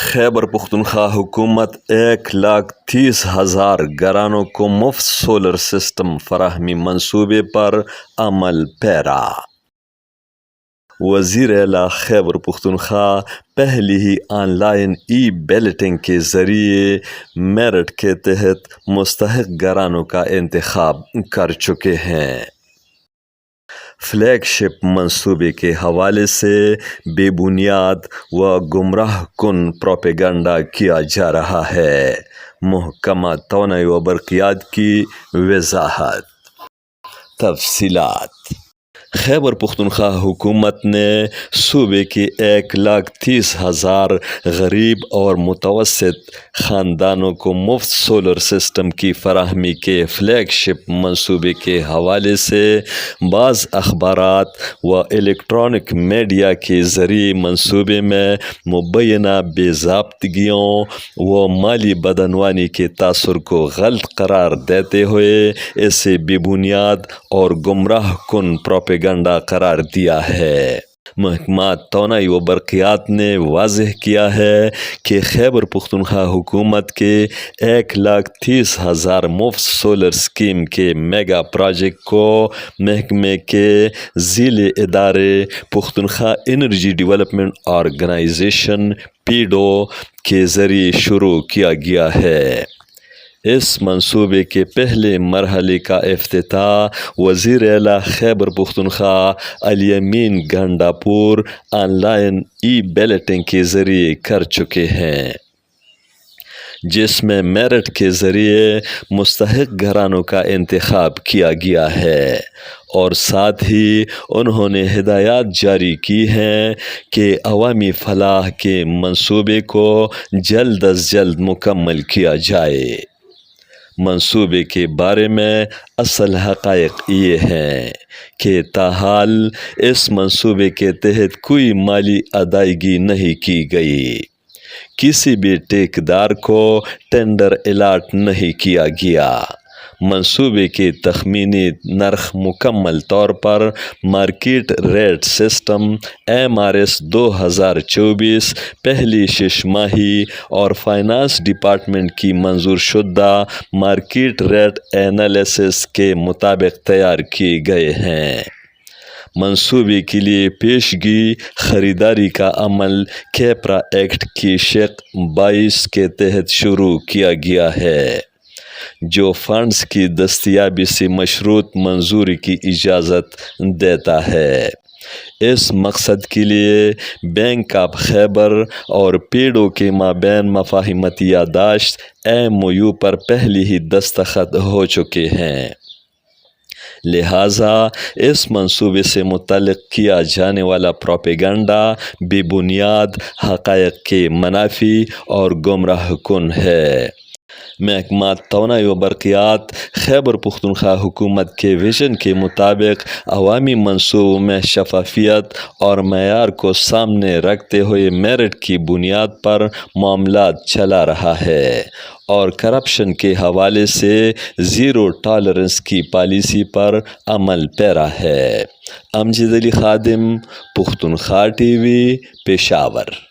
خیبر پختونخوا حکومت 1,30,000 گھرانوں کو مفت سولر سسٹم فراہمی منصوبے پر عمل پیرا۔ وزیر اعلیٰ خیبر پختونخوا پہلی ہی آن لائن ای بیلٹنگ کے ذریعے میرٹ کے تحت مستحق گھرانوں کا انتخاب کر چکے ہیں۔ فلیگ شپ منصوبے کے حوالے سے بے بنیاد و گمراہ کن پروپیگنڈا کیا جا رہا ہے۔ محکمہ توانائی و برقیات کی وضاحت۔ تفصیلات۔ خیبر پختونخوا حکومت نے صوبے کے 1,30,000 غریب اور متوسط خاندانوں کو مفت سولر سسٹم کی فراہمی کے فلیگ شپ منصوبے کے حوالے سے بعض اخبارات و الیکٹرانک میڈیا کے ذریعے منصوبے میں مبینہ بے ضابطگیوں و مالی بدعنوانی کے تاثر کو غلط قرار دیتے ہوئے اسے بے بنیاد اور گمراہ کن پروپیگنڈا قرار دیا ہے۔ محکمہ توانائی و برقیات نے واضح کیا ہے کہ خیبر پختونخوا حکومت کے 1,30,000 مفت سولر اسکیم کے میگا پروجیکٹ کو محکمے کے ذیلی ادارے پختونخوا انرجی ڈیولپمنٹ آرگنائزیشن (پیڈو) کے ذریعے شروع کیا گیا ہے۔ اس منصوبے کے پہلے مرحلے کا افتتاح وزیر اعلیٰ Khyber Pakhtunkhwa Ali Amin Gandapur online e balloting کے ذریعے کر چکے ہیں، جس میں میرٹ کے ذریعے مستحق گھرانوں کا انتخاب کیا گیا ہے، اور ساتھ ہی انہوں نے ہدایات جاری کی ہیں کہ عوامی فلاح کے منصوبے کو جلد از جلد مکمل کیا جائے۔ منصوبے کے بارے میں اصل حقائق یہ ہیں کہ تاحال اس منصوبے کے تحت کوئی مالی ادائیگی نہیں کی گئی، کسی بھی ٹھیکیدار کو ٹینڈر الاٹ نہیں کیا گیا۔ منصوبے کے تخمینی نرخ مکمل طور پر مارکیٹ ریٹ سسٹم MRS 2024 پہلی 6 ماہی اور فائنانس ڈپارٹمنٹ کی منظور شدہ مارکیٹ ریٹ اینالیسس کے مطابق تیار کیے گئے ہیں۔ منصوبے کے لیے پیشگی خریداری کا عمل کیپرا ایکٹ کی شق 22 کے تحت شروع کیا گیا ہے، جو فنڈز کی دستیابی سے مشروط منظوری کی اجازت دیتا ہے۔ اس مقصد کے لیے بینک آف خیبر اور پیڈو کے مابین مفاہمتی یادداشت MOU پر پہلے ہی دستخط ہو چکے ہیں، لہٰذا اس منصوبے سے متعلق کیا جانے والا پروپیگنڈا بے بنیاد، حقائق کے منافی اور گمراہ کن ہے۔ محکمہ توانائی و برقیات خیبر پختونخوا حکومت کے ویژن کے مطابق عوامی منصوبوں میں شفافیت اور معیار کو سامنے رکھتے ہوئے میرٹ کی بنیاد پر معاملات چلا رہا ہے اور کرپشن کے حوالے سے زیرو ٹالرنس کی پالیسی پر عمل پیرا ہے۔ امجد علی خادم، پختونخوا TV، پشاور۔